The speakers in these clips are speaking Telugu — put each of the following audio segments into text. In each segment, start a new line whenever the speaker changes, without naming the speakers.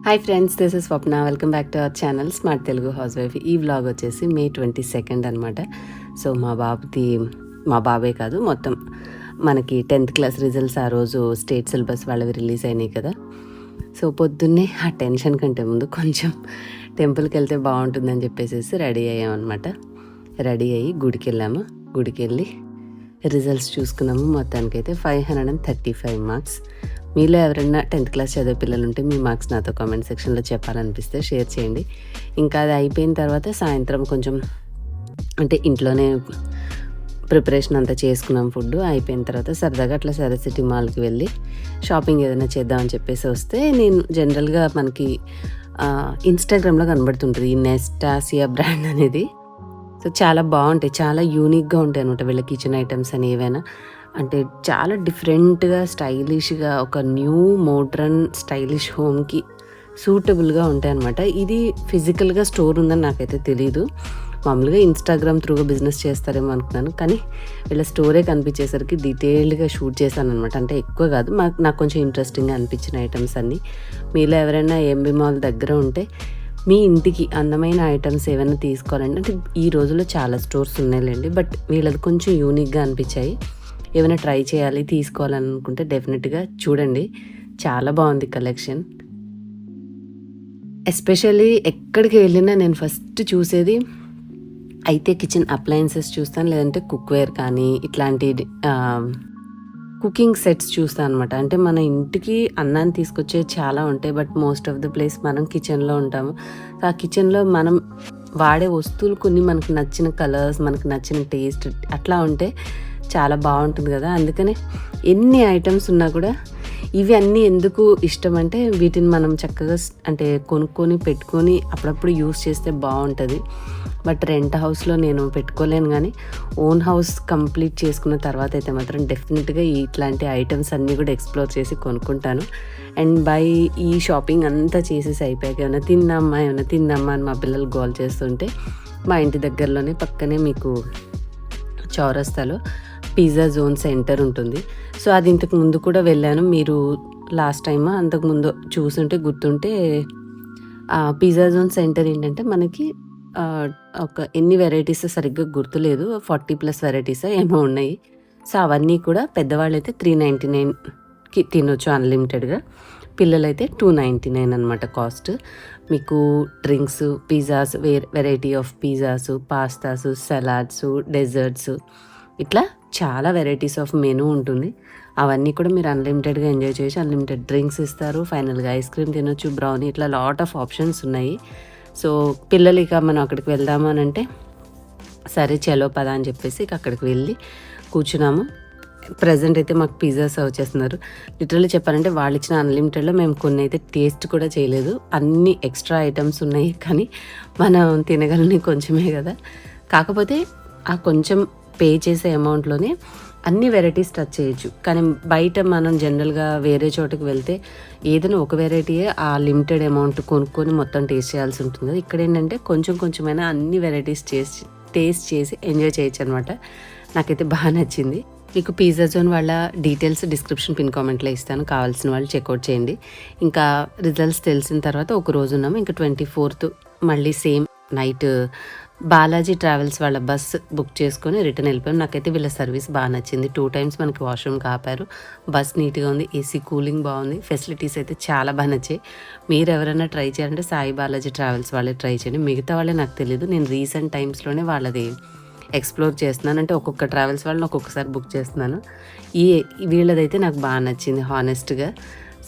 Hi friends, this is Swapna. Welcome back to our channel smart Telugu house wife. ఈ వ్లాగ్ వచ్చేసి May 22 అనమాట. సో మా బాబే కాదు, మొత్తం మనకి 10th క్లాస్ రిజల్ట్స్ ఆ రోజు స్టేట్ సిలబస్ వాళ్ళవి రిలీజ్ అయినాయి కదా. సో పొద్దున్నే ఆ టెన్షన్ కంటే ముందు కొంచెం టెంపుల్కి వెళ్తే బాగుంటుందని చెప్పేసి రెడీ అయ్యామన్నమాట. రెడీ అయ్యి గుడికి వెళ్ళాము. గుడికి వెళ్ళి రిజల్ట్స్ చూసుకున్నాము. మొత్తానికైతే 535 మార్క్స్. మీలో ఎవరైనా 10th క్లాస్ చదివే పిల్లలు ఉంటే మీ మార్క్స్ నాతో కామెంట్ సెక్షన్లో చెప్పాలనిపిస్తే షేర్ చేయండి. ఇంకా అది అయిపోయిన తర్వాత సాయంత్రం కొంచెం అంటే ఇంట్లోనే ప్రిపరేషన్ అంతా చేసుకున్నాం. ఫుడ్ అయిపోయిన తర్వాత సరదాగా అట్లా సరసిటీ మాల్కి వెళ్ళి షాపింగ్ ఏదైనా చేద్దామని చెప్పేసి వస్తే, నేను జనరల్గా మనకి ఇన్స్టాగ్రామ్లో కనబడుతుంటుంది ఈ నెస్టాసియా బ్రాండ్ అనేది. సో చాలా బాగుంటాయి, చాలా యూనిక్గా ఉంటాయి అనమాట వీళ్ళ కిచెన్ ఐటమ్స్ అని. ఏవైనా అంటే చాలా డిఫరెంట్గా స్టైలిష్గా ఒక న్యూ మోడ్రన్ స్టైలిష్ హోమ్కి సూటబుల్గా ఉంటాయి అనమాట. ఇది ఫిజికల్గా స్టోర్ ఉందని నాకైతే తెలీదు. మామూలుగా ఇన్స్టాగ్రామ్ త్రూగా బిజినెస్ చేస్తారేమో అనుకున్నాను, కానీ వీళ్ళ స్టోరే కనిపించేసరికి డీటెయిల్డ్గా షూట్ చేశాను అనమాట. అంటే ఎక్కువ కాదు, నాకు కొంచెం ఇంట్రెస్టింగ్గా అనిపించిన ఐటమ్స్ అన్నీ. మీలో ఎవరైనా ఎంబీ మాల్ దగ్గర ఉంటే మీ ఇంటికి అందమైన ఐటమ్స్ ఏమైనా తీసుకోవాలంటే, అంటే ఈ రోజుల్లో చాలా స్టోర్స్ ఉన్నాయిలేండి, బట్ వీళ్ళది కొంచెం యూనిక్గా అనిపించాయి. ఏమైనా ట్రై చేయాలి, తీసుకోవాలని అనుకుంటే డెఫినెట్గా చూడండి. చాలా బాగుంది కలెక్షన్. ఎస్పెషల్లీ ఎక్కడికి వెళ్ళినా నేను ఫస్ట్ చూసేది అయితే కిచెన్ అప్లయన్సెస్ చూస్తాను, లేదంటే కుక్వేర్ కానీ ఇట్లాంటి కుకింగ్ సెట్స్ చూస్తాను అనమాట. అంటే మన ఇంటికి అన్నాన్ని తీసుకొచ్చే చాలా ఉంటాయి, but most of the place మనం కిచెన్లో ఉంటాము. ఆ కిచెన్లో మనం వాడే వస్తువులు కొన్ని మనకు నచ్చిన కలర్స్, మనకు నచ్చిన టేస్ట్ అట్లా ఉంటే చాలా బాగుంటుంది కదా. అందుకనే ఎన్ని ఐటమ్స్ ఉన్నా కూడా ఇవి అన్నీ ఎందుకు ఇష్టం అంటే, వీటిని మనం చక్కగా అంటే కొనుక్కొని పెట్టుకొని అప్పుడప్పుడు యూస్ చేస్తే బాగుంటుంది. బట్ రెంట్ హౌస్లో నేను పెట్టుకోలేను, కానీ ఓన్ హౌస్ కంప్లీట్ చేసుకున్న తర్వాత అయితే మాత్రం డెఫినెట్గా ఇట్లాంటి ఐటమ్స్ అన్నీ కూడా ఎక్స్ప్లోర్ చేసి కొనుక్కుంటాను. అండ్ ఈ షాపింగ్ అంతా చేసేసి అయిపోయాక ఏమైనా తిందామా అని మా పిల్లలు గోల్ చేస్తుంటే, మా ఇంటి దగ్గరలోనే పక్కనే మీకు చౌరస్తాలో పిజ్జా జోన్ సెంటర్ ఉంటుంది. సో అది ఇంతకు ముందు కూడా వెళ్ళాను. మీరు లాస్ట్ టైమ్ అంతకుముందు చూసుంటే గుర్తుంటే, పిజ్జా జోన్ సెంటర్ ఏంటంటే మనకి ఒక ఎన్ని వెరైటీస్ సరిగ్గా గుర్తులేదు, 40+ వెరైటీస్ ఏమో ఉన్నాయి. సో అవన్నీ కూడా పెద్దవాళ్ళు అయితే 399కి తినొచ్చు అన్లిమిటెడ్గా, పిల్లలైతే 299 అనమాట కాస్ట్. మీకు drinks, pizzas, variety of pizzas, pastas, salads, desserts, ఇట్లా చాలా వెరైటీస్ ఆఫ్ మెనూ ఉంటుంది. అవన్నీ కూడా మీరు అన్లిమిటెడ్గా ఎంజాయ్ చేయొచ్చు. అన్లిమిటెడ్ డ్రింక్స్ ఇస్తారు, ఫైనల్గా ఐస్ క్రీమ్ తినొచ్చు, బ్రౌనీ, ఇట్లా లాట్ ఆఫ్ ఆప్షన్స్ ఉన్నాయి. సో పిల్లలు ఇక మనం అక్కడికి వెళ్దాము అని అంటే, సరే చలో పదా అని చెప్పేసి ఇక అక్కడికి వెళ్ళి కూర్చున్నాము. ప్రజెంట్ అయితే మాకు పిజ్జా సర్వ్ చేస్తున్నారు. లిటరల్లీ చెప్పాలంటే వాళ్ళు ఇచ్చిన అన్లిమిటెడ్లో మేము కొన్ని అయితే టేస్ట్ కూడా చేయలేదు. అన్ని ఎక్స్ట్రా ఐటమ్స్ ఉన్నాయి, కానీ మనం తినగలని కొంచెమే కదా. కాకపోతే ఆ కొంచెం పే చేసే అమౌంట్లోనే అన్ని వెరైటీస్ టచ్ చేయొచ్చు. కానీ బయట మనం జనరల్గా వేరే చోటుకి వెళ్తే ఏదైనా ఒక వెరైటీయే ఆ లిమిటెడ్ అమౌంట్ కొనుక్కొని మొత్తం టేస్ట్ చేయాల్సి ఉంటుంది. ఇక్కడ ఏంటంటే కొంచెమైనా అన్ని వెరైటీస్ టేస్ట్ చేసి ఎంజాయ్ చేయొచ్చు అనమాట. నాకైతే బాగా నచ్చింది. మీకు పిజ్జా జోన్ వాళ్ళ డీటెయిల్స్ డిస్క్రిప్షన్ పిన్ కామెంట్లో ఇస్తాను, కావాల్సిన వాళ్ళు చెక్అవుట్ చేయండి. ఇంకా రిజల్ట్స్ తెలిసిన తర్వాత ఒక రోజు ఉన్నాము. ఇంకా 24th మళ్ళీ సేమ్ నైట్ బాలాజీ ట్రావెల్స్ వాళ్ళ బస్ బుక్ చేసుకొని రిటర్న్ వెళ్ళిపోయాం. నాకైతే వీళ్ళ సర్వీస్ బాగా నచ్చింది. 2 times మనకి వాష్రూమ్కి ఆపారు. బస్ నీట్గా ఉంది, ఏసీ కూలింగ్ బాగుంది, ఫెసిలిటీస్ అయితే చాలా బాగా నచ్చాయి. మీరు ఎవరైనా ట్రై చేయాలంటే సాయి బాలాజీ ట్రావెల్స్ వాళ్ళే ట్రై చేయండి. మిగతా వాళ్ళే నాకు తెలియదు, నేను రీసెంట్ టైమ్స్లోనే వాళ్ళది ఎక్స్ప్లోర్ చేస్తున్నాను. అంటే ఒక్కొక్క ట్రావెల్స్ వాళ్ళని ఒక్కొక్కసారి బుక్ చేస్తున్నాను. వీళ్ళదైతే నాకు బాగా నచ్చింది హానెస్ట్గా.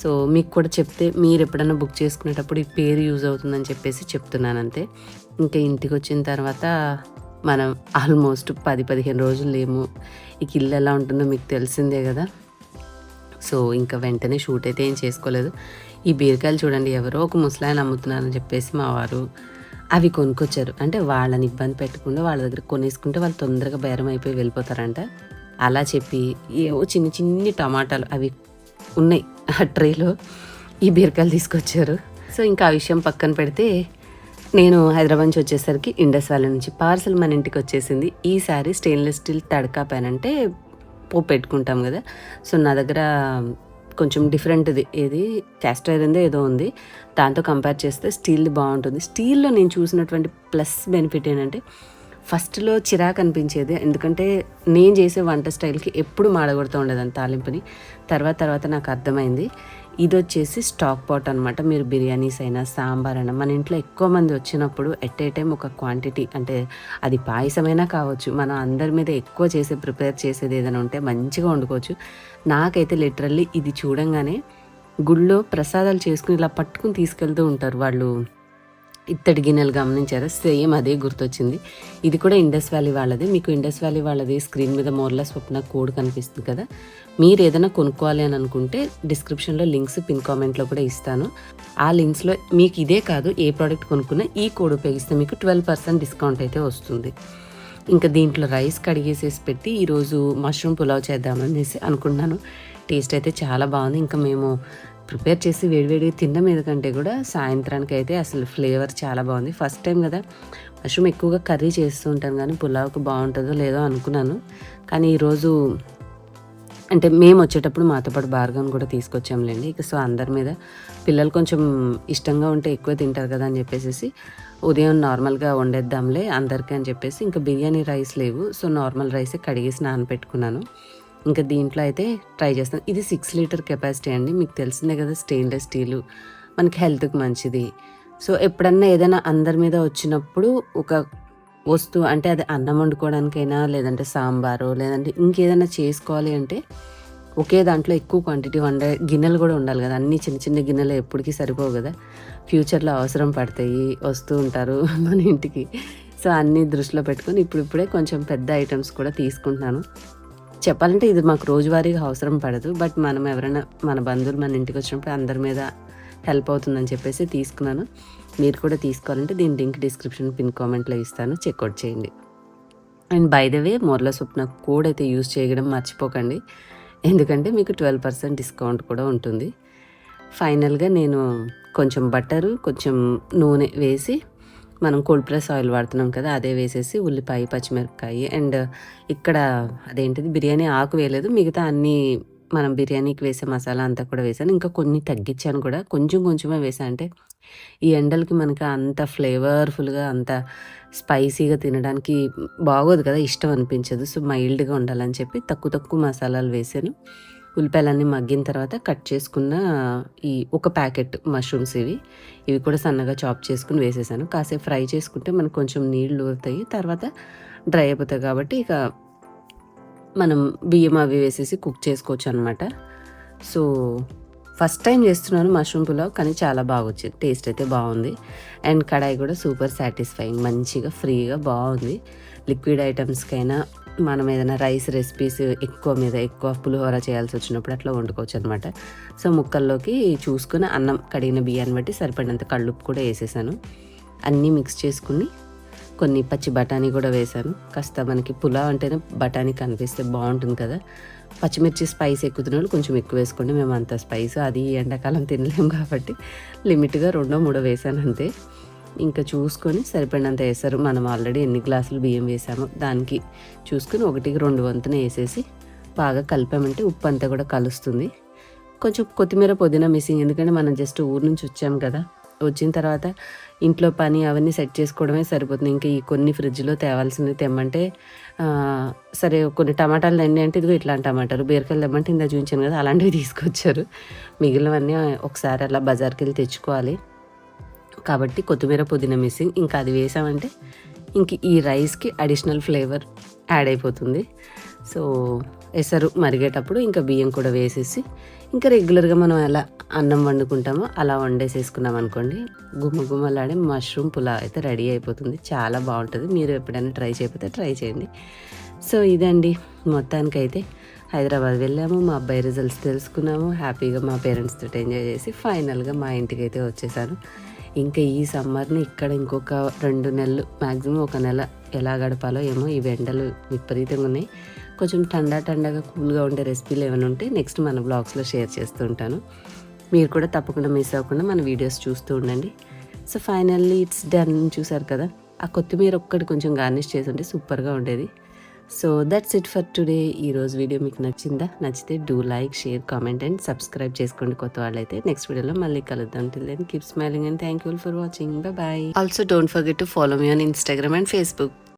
సో మీకు కూడా చెప్తే మీరు ఎప్పుడైనా బుక్ చేసుకునేటప్పుడు ఈ పేరు యూజ్ అవుతుందని చెప్పేసి చెప్తున్నాను అంతే. ఇంకా ఇంటికి వచ్చిన తర్వాత మనం ఆల్మోస్ట్ 10-15 రోజులు లేము. ఇక ఇల్లు ఎలా ఉంటుందో మీకు తెలిసిందే కదా. సో ఇంకా వెంటనే షూట్ అయితే ఏం చేసుకోలేదు. ఈ బీరకాయలు చూడండి, ఎవరో ఒక ముసలాయన అమ్ముతున్నారని చెప్పేసి మా వారు అవి కొనుక్కొచ్చారు. అంటే వాళ్ళని ఇబ్బంది పెట్టకుండా వాళ్ళ దగ్గర కొనేసుకుంటే వాళ్ళు తొందరగా బేరం అయిపోయి వెళ్ళిపోతారంట. అలా చెప్పి ఏవో చిన్ని టమాటాలు అవి ఉన్నాయి ఆ ట్రేలో, ఈ బీరకాయలు తీసుకొచ్చారు. సో ఇంకా ఆ విషయం పక్కన పెడితే, నేను హైదరాబాద్ నుంచి వచ్చేసరికి ఇండస్ వ్యాలీ నుంచి పార్సల్ మన ఇంటికి వచ్చేసింది. ఈసారి స్టెయిన్లెస్ స్టీల్ తడకా ప్యాన్, అంటే పోపు పెట్టుకుంటాం కదా. సో నా దగ్గర కొంచెం డిఫరెంట్ది, ఏది క్యాస్ట్ ఐరన్‌దో ఏదో ఉంది. దాంతో కంపేర్ చేస్తే స్టీల్‌ది బాగుంటుంది. స్టీల్‌లో నేను చూసినటువంటి ప్లస్ బెనిఫిట్ ఏంటంటే ఫస్ట్‌లో చిరాకు అనిపించేది. ఎందుకంటే నేను చేసే వంట స్టైల్‌కి ఎప్పుడు మాడగొడుతూ ఉండేదాన్ని తాలింపుని. తర్వాత నాకు అర్థమైంది. ఇదొచ్చేసి స్టాక్ పాట్ అనమాట. మీరు బిర్యానీస్ అయినా, సాంబార్ అయినా మన ఇంట్లో ఎక్కువ మంది వచ్చినప్పుడు ఎట్ ఏ టైమ్ ఒక క్వాంటిటీ, అంటే అది పాయసమైనా కావచ్చు, మనం అందరి మీద ఎక్కువ ప్రిపేర్ చేసేది ఏదైనా ఉంటే మంచిగా వండుకోవచ్చు. నాకైతే లిటరల్లీ ఇది చూడంగానే గుళ్ళో ప్రసాదాలు చేసుకుని ఇలా పట్టుకుని తీసుకెళ్తూ ఉంటారు వాళ్ళు, ఇత్తడి గిన్నెలు గమనించారా? సేమ్ అదే గుర్తొచ్చింది. ఇది కూడా ఇండస్ వ్యాలీ వాళ్ళది. మీకు ఇండస్ వ్యాలీ వాళ్ళది స్క్రీన్ మీద మోర్లా స్వప్న కోడ్ కనిపిస్తుంది కదా. మీరు ఏదైనా కొనుక్కోవాలి అని అనుకుంటే డిస్క్రిప్షన్లో లింక్స్, పిన్ కామెంట్లో కూడా ఇస్తాను. ఆ లింక్స్లో మీకు ఇదే కాదు, ఏ ప్రోడక్ట్ కొనుక్కున్నా ఈ కోడ్ ఉపయోగిస్తే మీకు 12% డిస్కౌంట్ అయితే వస్తుంది. ఇంకా దీంట్లో రైస్ కడిగేసేసి పెట్టి ఈరోజు మష్రూమ్ పులావ్ చేద్దామనేసి అనుకున్నాను. టేస్ట్ అయితే చాలా బాగుంది. ఇంకా మేము ప్రిపేర్ చేసి వేడివేడిగా తిన్న మీద కంటే కూడా సాయంత్రానికి అయితే అసలు ఫ్లేవర్ చాలా బాగుంది. ఫస్ట్ టైం కదా, మష్రూమ్ ఎక్కువగా కర్రీ చేస్తూ ఉంటాను కానీ పులావ్కి బాగుంటుందో లేదో అనుకున్నాను. కానీ ఈరోజు అంటే మేము వచ్చేటప్పుడు మాతో పాటు భార్గవని కూడా తీసుకొచ్చాంలేండి. ఇక సో అందరి మీద పిల్లలు కొంచెం ఇష్టంగా ఉంటే ఎక్కువ తింటారు కదా అని చెప్పేసి ఉదయం నార్మల్గా వండేద్దాంలే అందరికీ అని చెప్పేసి, ఇంకా బిర్యానీ రైస్ లేవు, సో నార్మల్ రైసే కడిగేసి నానబెట్టుకున్నాను. ఇంకా దీంట్లో అయితే ట్రై చేస్తాను. ఇది 6 లీటర్ కెపాసిటీ అండి. మీకు తెలిసిందే కదా, స్టెయిన్లెస్ స్టీలు మనకి హెల్త్కి మంచిది. సో ఎప్పుడన్నా ఏదైనా అందరి మీద వచ్చినప్పుడు ఒక వస్తువు, అంటే అది అన్నం వండుకోవడానికైనా, లేదంటే సాంబారో, లేదంటే ఇంకేదైనా చేసుకోవాలి అంటే ఒకే దాంట్లో ఎక్కువ క్వాంటిటీ వండే గిన్నెలు కూడా ఉండాలి కదా. అన్నీ చిన్న చిన్న గిన్నెలు ఎప్పటికీ సరిపోవు కదా, ఫ్యూచర్లో అవసరం పడతాయి, వస్తూ ఉంటారు మన ఇంటికి. సో అన్నీ దృష్టిలో పెట్టుకొని ఇప్పుడిప్పుడే కొంచెం పెద్ద ఐటమ్స్ కూడా తీసుకుంటున్నాను. చెప్పాలంటే ఇది మాకు రోజువారీగా అవసరం పడదు, బట్ మనం ఎవరైనా మన బంధువులు మన ఇంటికి వచ్చినప్పుడు అందరి మీద హెల్ప్ అవుతుందని చెప్పేసి తీసుకున్నాను. మీరు కూడా తీసుకోవాలంటే దీని లింక్ డిస్క్రిప్షన్, పిన్ కామెంట్లో ఇస్తాను, చెక్అవుట్ చేయండి. And by the way Morla Swapna code అయితే యూజ్ చేయడం మర్చిపోకండి, ఎందుకంటే మీకు 12% డిస్కౌంట్ కూడా ఉంటుంది. ఫైనల్గా నేను కొంచెం బటరు, కొంచెం నూనె వేసి, మనం కోల్డ్ ప్రెస్ ఆయిల్ వాడుతున్నాం కదా, అదే వేసేసి ఉల్లిపాయ, పచ్చిమిరపకాయ అండ్ ఇక్కడ అదేంటిది బిర్యానీ ఆకు వేయలేదు, మిగతా అన్నీ మనం బిర్యానీకి వేసే మసాలా అంతా కూడా వేసాను. ఇంకా కొన్ని తగ్గించాను కూడా, కొంచెమే వేసాను. అంటే ఈ ఎండలకి మనకి అంత ఫ్లేవర్ఫుల్గా, అంత స్పైసీగా తినడానికి బాగోదు కదా, ఇష్టం అనిపించదు. సో మైల్డ్గా ఉండాలని చెప్పి తక్కువ మసాలాలు వేసాను. ఉల్లిపాయలన్నీ మగ్గిన తర్వాత కట్ చేసుకున్న ఈ ఒక ప్యాకెట్ మష్రూమ్స్ ఇవి కూడా సన్నగా చాప్ చేసుకుని వేసేసాను. కాసేపు ఫ్రై చేసుకుంటే మనకు కొంచెం నీళ్ళు ఊరుతాయి, తర్వాత డ్రై అయిపోతాయి. కాబట్టి ఇక మనం బియ్యం అవి వేసేసి కుక్ చేసుకోవచ్చు అనమాట. సో ఫస్ట్ టైం చేస్తున్నాను మష్రూమ్ పులావ్, కానీ చాలా బాగా వచ్చింది, టేస్ట్ అయితే బాగుంది. అండ్ కడాయి కూడా సూపర్ సాటిస్ఫైయింగ్, మంచిగా ఫ్రీగా బాగుంది. లిక్విడ్ ఐటమ్స్కైనా, మనం ఏదైనా రైస్ రెసిపీస్ ఎక్కువ పులిహోర చేయాల్సి వచ్చినప్పుడు అట్లా వండుకోవచ్చు అనమాట. సో ముక్కల్లోకి చూసుకుని అన్నం కడిగిన బియ్యాన్ని బట్టి సరిపడినంత కళ్ళుప్పు కూడా వేసేసాను. అన్నీ మిక్స్ చేసుకుని కొన్ని పచ్చి బఠానీ కూడా వేసాను. కాస్త మనకి పులావ్ అంటేనే బఠానీ కనిపిస్తే బాగుంటుంది కదా. పచ్చిమిర్చి స్పైస్ ఎక్కువ తినవాళ్ళు కొంచెం ఎక్కువ వేసుకోండి, మేము అంత స్పైస్ అది ఎండాకాలం తినలేము కాబట్టి లిమిట్గా 2-3 వేసాను అంతే. ఇంకా చూసుకొని సరిపడినంత వేసారు. మనం ఆల్రెడీ ఎన్ని గ్లాసులు బియ్యం వేసామో దానికి చూసుకుని 1/2 వంతున వేసేసి బాగా కలిపామంటే ఉప్పు అంతా కూడా కలుస్తుంది. కొంచెం కొత్తిమీర, పుదీనా మిస్సింగ్, ఎందుకంటే మనం జస్ట్ ఊరు నుంచి వచ్చాం కదా, వచ్చిన తర్వాత ఇంట్లో పని అవన్నీ సెట్ చేసుకోవడమే సరిపోతుంది. ఇంకా ఈ కొన్ని ఫ్రిడ్జ్లో తేవాల్సింది తెమ్మంటే సరే కొన్ని టమాటాలు తెండి అంటే ఇదిగో ఇట్లాంటి టమాటాలు, బీరకాయలు తెమ్మంటే ఇందా చూపించాను కదా అలాంటివి తీసుకొచ్చారు. మిగిలినవన్నీ ఒకసారి అలా బజార్కి వెళ్ళి తెచ్చుకోవాలి. కాబట్టి కొత్తిమీర, పుదీనా మిస్సింగ్, ఇంకా అది వేసామంటే ఇంక ఈ రైస్కి అడిషనల్ ఫ్లేవర్ యాడ్ అయిపోతుంది. సో ఎసరు మరిగేటప్పుడు ఇంకా బియ్యం కూడా వేసేసి ఇంకా రెగ్యులర్గా మనం ఎలా అన్నం వండుకుంటామో అలా వండేసేసుకున్నాం అనుకోండి, గుమ్మలాడే మష్రూమ్ పులావ్ అయితే రెడీ అయిపోతుంది. చాలా బాగుంటుంది. మీరు ఎప్పుడైనా ట్రై చేయకపోతే ట్రై చేయండి. సో ఇదండి, మొత్తానికైతే హైదరాబాద్ వెళ్ళాము, మా అబ్బాయి రిజల్ట్స్ తెలుసుకున్నాము, హ్యాపీగా మా పేరెంట్స్ తోటి ఎంజాయ్ చేసి ఫైనల్గా మా ఇంటికి అయితే వచ్చేసాను. ఇంకా ఈ సమ్మర్ని ఇక్కడ ఇంకొక 2 నెలలు, మ్యాక్సిమం 1 నెల ఎలా గడపాలో ఏమో. ఈ ఎండలు విపరీతంగా ఉన్నాయి. కొంచెం టండాగా కూల్గా ఉండే రెసిపీలు ఏమైనా ఉంటే నెక్స్ట్ మన బ్లాగ్స్లో షేర్ చేస్తూ ఉంటాను. మీరు కూడా తప్పకుండా మిస్ అవ్వకుండా మన వీడియోస్ చూస్తూ ఉండండి. So finally it's done. చూసారు కదా, ఆ కొత్తిమీర ఒక్కటి కొంచెం గార్నిష్ చేసి ఉంటే సూపర్గా ఉండేది. So that's it for today. ఈరోజు వీడియో మీకు నచ్చిందా? నచ్చితే do like, share, comment and subscribe చేసుకోండి కొత్త వాళ్ళైతే. నెక్స్ట్ వీడియోలో మళ్ళీ కలుద్దాం. Till then keep smiling and thank you for watching. Bye. Also don't forget to follow me on Instagram and Facebook.